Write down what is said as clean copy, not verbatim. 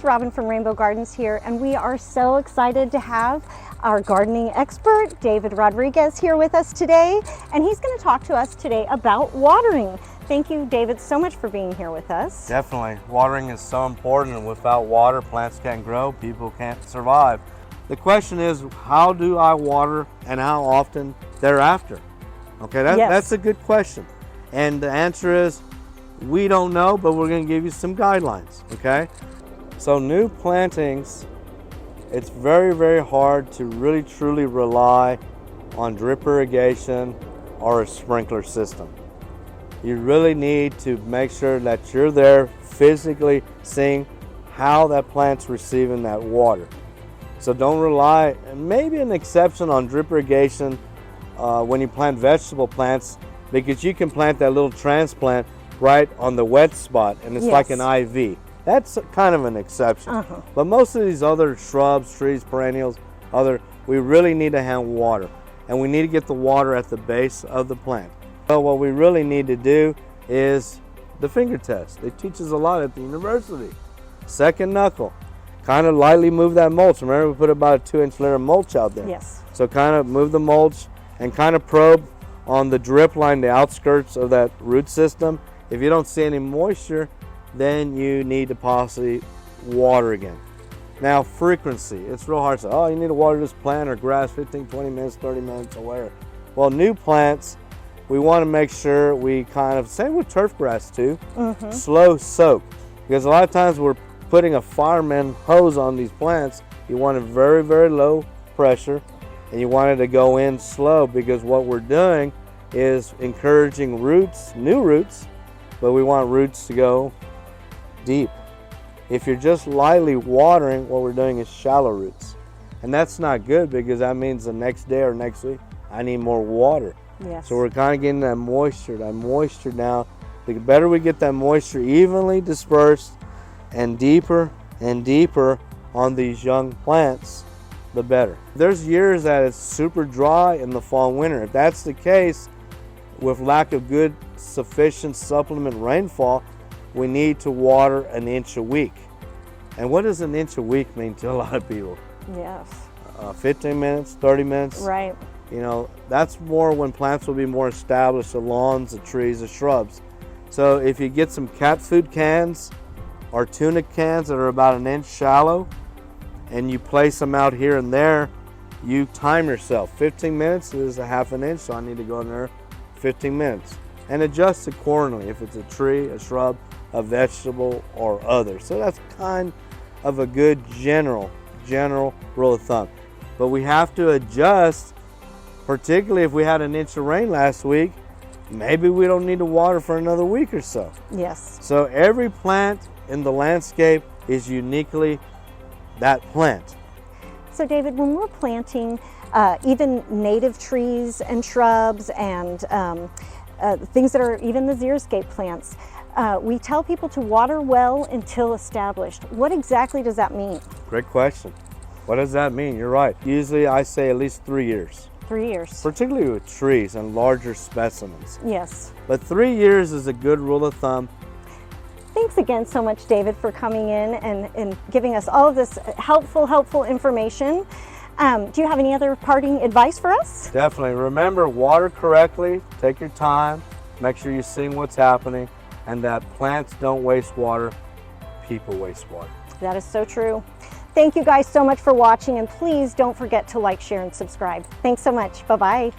is Robin from Rainbow Gardens here, and we are so excited to have our gardening expert, David Rodriguez, here with us today, and he's going to talk to us today about watering. Thank you, David, so much for being here with us. Definitely. Watering is so important, and without water, plants can't grow, people can't survive. The question is, how do I water and how often thereafter? Okay, that's a good question. And the answer is, we don't know, but we're going to give you some guidelines, okay? So new plantings, it's very, very hard to really truly rely on drip irrigation or a sprinkler system. You really need to make sure that you're there physically seeing how that plant's receiving that water. So don't rely, and maybe an exception on drip irrigation when you plant vegetable plants, because you can plant that little transplant right on the wet spot and it's like an IV. That's kind of an exception. But most of these other shrubs, trees, perennials, we really need to have water, and we need to get the water at the base of the plant. So what we really need to do is the finger test. They teach us a lot at the university. Second knuckle, kind of lightly move that mulch. Remember, we put about a 2-inch layer of mulch out there. Yes. So kind of move the mulch and kind of probe on the drip line, the outskirts of that root system. If you don't see any moisture, then you need to possibly water again. Now, frequency. It's real hard to say, oh, you need to water this plant or grass 15, 20 minutes, 30 minutes or whatever. Well, new plants, we want to make sure we kind of, same with turf grass too, slow soak. Because a lot of times we're putting a fireman hose on these plants. You want it very, very low pressure, and you want it to go in slow, because what we're doing is encouraging roots, new roots, but we want roots to go deep. If you're just lightly watering, what we're doing is shallow roots. And that's not good, because that means the next day or next week, I need more water. Yes. So we're kind of getting that moisture now. The better we get that moisture evenly dispersed and deeper on these young plants, the better. There's years that it's super dry in the fall and winter. If that's the case, with lack of good sufficient supplement rainfall, we need to water 1 inch a week. And what does 1 inch a week mean to a lot of people? Yes. 15 minutes, 30 minutes. Right. You know, that's more when plants will be more established, the lawns, the trees, the shrubs. So if you get some cat food cans or tuna cans that are about 1 inch shallow, and you place them out here and there, you time yourself. 15 minutes is a 1/2 inch, so I need to go in there 15 minutes. And adjust accordingly if it's a tree, a shrub, a vegetable, or other. So that's kind of a good general rule of thumb. But we have to adjust, particularly if we had 1 inch of rain last week, maybe we don't need to water for another week or so. Yes. So every plant in the landscape is uniquely that plant. So David, when we're planting even native trees and shrubs and things that are even the xeriscape plants, we tell people to water well until established. What exactly does that mean? Great question. What does that mean? You're right. Usually I say at least 3 years. 3 years. Particularly with trees and larger specimens. Yes. But 3 years is a good rule of thumb. Thanks again so much, David, for coming in and giving us all of this helpful information. Do you have any other parting advice for us? Definitely. Remember, water correctly, take your time, make sure you're seeing what's happening, and that plants don't waste water, people waste water. That is so true. Thank you guys so much for watching, and please don't forget to like, share, and subscribe. Thanks so much. Bye-bye.